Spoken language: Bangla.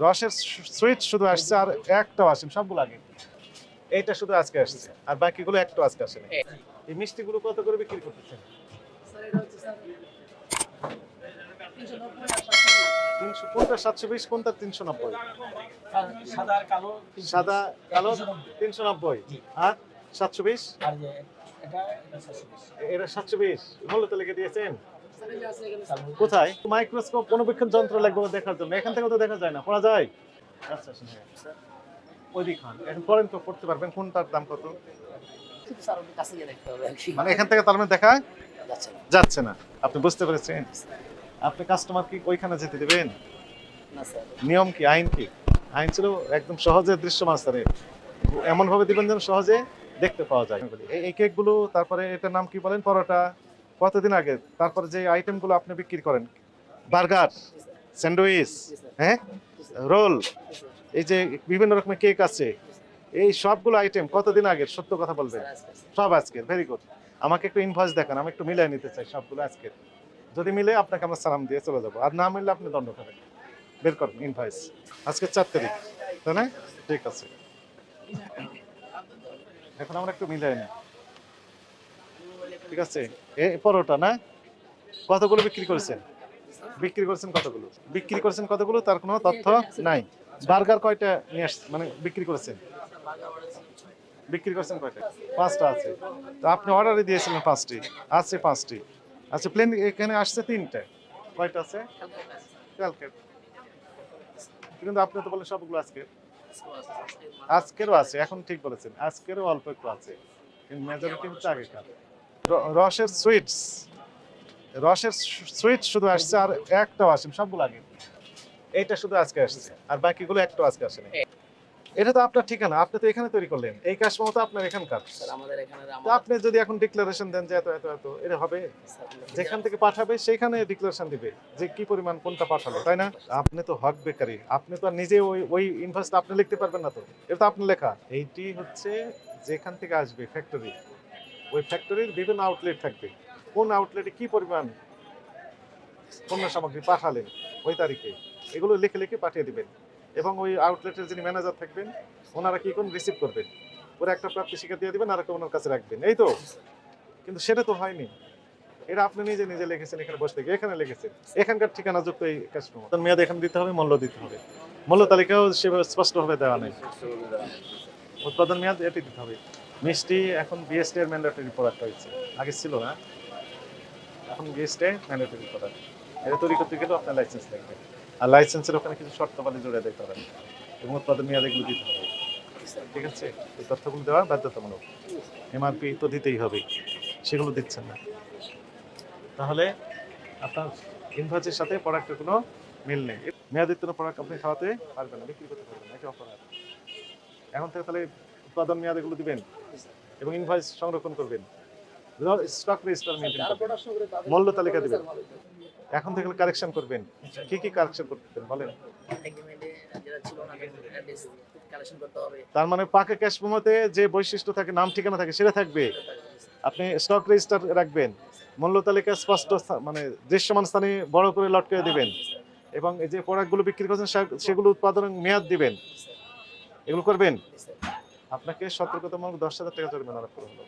রসের সুইট শুধু আসছে আর একটাও আসেনি, সবগুলো আগে। এইটা শুধু আজকে আসছে আর বাকিগুলো একটাও আজকে আসেনি। এই মিষ্টিগুলো কত করে বিক্রি করতেছেন? 300, কোনটা 720, কোনটা 390? সাদা আর কালো সাদা কালো 390 আর 720, আর যে এটা 720 এরা 720 মূল্য তালিকা দিয়েছেন। কোথায়? মাইক্রোস্কোপ অনুবীক্ষণ যন্ত্র লাগবে দেখার জন্য, এখান থেকে তো দেখা যায় না, পড়া যায়? আচ্ছা আচ্ছা, ওই দিখান এখন পড়েন তো, পড়তে পারবেন কোনটার দাম কত? মানে এখান থেকে তার মানে দেখা যাচ্ছে না, আপনি বুঝতে পেরেছেন? আপনি কাস্টমার কি ওইখানে যেতে দিবেন? নিয়ম কি, আইন কি? আইন ছিল একদম সহজে দৃশ্যমান স্থানে এমন ভাবে দিবেন যেন সহজে দেখতে পাওয়া যায়। এই কেকগুলো, তারপরে এটার নাম কি বলেন, পরোটা, কতদিন আগে? তারপরে যে আইটেমগুলো আপনি বিক্রি করেন, বার্গার, স্যান্ডউইচ, হ্যাঁ, রোল, এই যে বিভিন্ন রকমের কেক আছে, এই সবগুলো আইটেম কতদিন আগের? সত্য কথা বলবেন। সব আজকের। Very good. আমাকে একটু ইনভয়েস দেখান, আমি একটু মিলাই নিতে চাই সবগুলো আজকের। যদি মিলে আপনাকে আমরা সালাম দিয়ে চলে যাবো, আর না মিললে আপনি দণ্ড খাবেন। বের করেন ইনভয়েস। আজকে 4 তারিখ, তাই না? ঠিক আছে, এখন আমরা একটু মিলাই নিই। ঠিক আছে, এই পরোটা না, কতগুলো বিক্রি করেছেন? বিক্রি করেছেন কতগুলো? বিক্রি করেছেন কতগুলো তার কোনো তথ্য নাই। বার্গার কয়টা নিয়ে মানে বিক্রি করেছেন? বিক্রি করেছেন কয়টা? 5টা আছে। তো আপনি অর্ডারে দিয়েছিলেন 5টি, আছে 5টি। আচ্ছা, প্লেন এখানে আসছে 3টে, কয়টা আছে? কালকে। কিন্তু আপনি তো বলেন সবগুলো আজকে। আজকেরও আছে, এখন ঠিক বলেছেন, আজকেরও অল্প একটু আছে, কিন্তু মেজরিটি হচ্ছে আগেকার। রসের সুইটস, রসের সুইট শুধু আসছে আর একটাও আসেনি, সবগুলো আগে। এইটা শুধু আজকে আসছে আর বাকিগুলো একটাও আজকে আসেনি। এটা তো আপনার ঠিকানা, আপনি তো এখানে তৈরি করলেন, এই কাজটা তো আপনার এখানকার। তো আপনি যদি এখন ডিক্লারেশন দেন যে এত এত এত, এটা হবে? যেখান থেকে পাঠাবে সেইখানে ডিক্লারেশন দিবে যে কি পরিমাণ কোনটা পাঠালো, তাই না? আপনি তো হক বেকারি, আপনি তো আর নিজে ওই ওই ইনভয়েসটা আপনি লিখতে পারবেন না, তো এটা তো আপনার লেখা। এইটি হচ্ছে যেখান থেকে আসবে ফ্যাক্টরি, ওই ফ্যাক্টরির বিভিন্ন আউটলেট থাকবে, কোন আউটলেটে কি পরিমাণ পণ্য সামগ্রী পাঠালেন ওই তারিখে, এগুলো লিখে লিখে পাঠিয়ে দিবেন। এবং ওই আউটলেটের যিনি ম্যানেজার থাকবেন, ওনারা কি করুন, রিসিভ করবেন, ওরা একটা প্রাপ্তি শিকার দিয়ে দিবেন আর একটা ওনার কাছে রাখবেন, এই তো। কিন্তু সেটা তো হয়নি, এটা আপনি নিজে নিজে লিখেছেন, এখানে বসে থেকে এখানে লিখেছেন, এখানকার ঠিকানা যুক্ত এই কাস্টমার মেয়াদ এখানে দিতে হবে, মূল্য দিতে হবে, মূল্য তালিকাও সেভাবে স্পষ্টভাবে দেওয়া নেই। উৎপাদন মেয়াদ এটি দিতে হবে। মিষ্টি এখন বিএসটি এর ম্যান্ডেটরি প্রোডাক্ট হয়েছে, আগে ছিল না, এখন বিএসটি ম্যান্ডেটরি প্রোডাক্ট। এটা তৈরি করতে গেলেও আপনার লাইসেন্স লাগবে, আর লাইসেন্সের ওখানে কিছু শর্তাবলী জুড়ে দিতে হবে এবং উৎপাদন মেয়াদ এগুলো দিতে হবে। ঠিক আছে, এই তথ্যগুলো দেওয়া বাধ্যতামূলক। এমআরপি তো দিতেই হবে, সেগুলো দিচ্ছেন না, তাহলে আপনার ইনভয়েসের সাথে প্রোডাক্টের কোনো মিল নেই। মেয়াদোত্তীর্ণ প্রোডাক্ট আপনি খাওয়াতে পারবেন না, বিক্রি করতে পারবেন না, এটা অপরাধ। এখন থেকে তাহলে উৎপাদন মেয়াদ এগুলো দিবেন এবং ইনভয়েস সংরক্ষণ করবেন, স্টক রেজিস্টার মেইনটেইন করবেন, মূল্য তালিকা দিবেন। এখন থেকে কারেকশন করবেন। কি কি কারেকশন করতেন বলেন? তার মানে পাকে ক্যাশ মেমোতে যে বৈশিষ্ট্য থাকে, নাম ঠিকানা থাকে, সেটা থাকবে। আপনি স্টক রেজিস্টার রাখবেন, মূল্য তালিকা স্পষ্ট মানে দৃশ্যমান স্থানে বড় করে লটকে দিবেন, এবং এই যে প্রোডাক্টগুলো বিক্রি করছেন সেগুলো উৎপাদনের মেয়াদ দিবেন। এগুলো করবেন। আপনাকে সতর্কতামূলক 10,000 টাকা জরিমানা আরোপ করা হলো।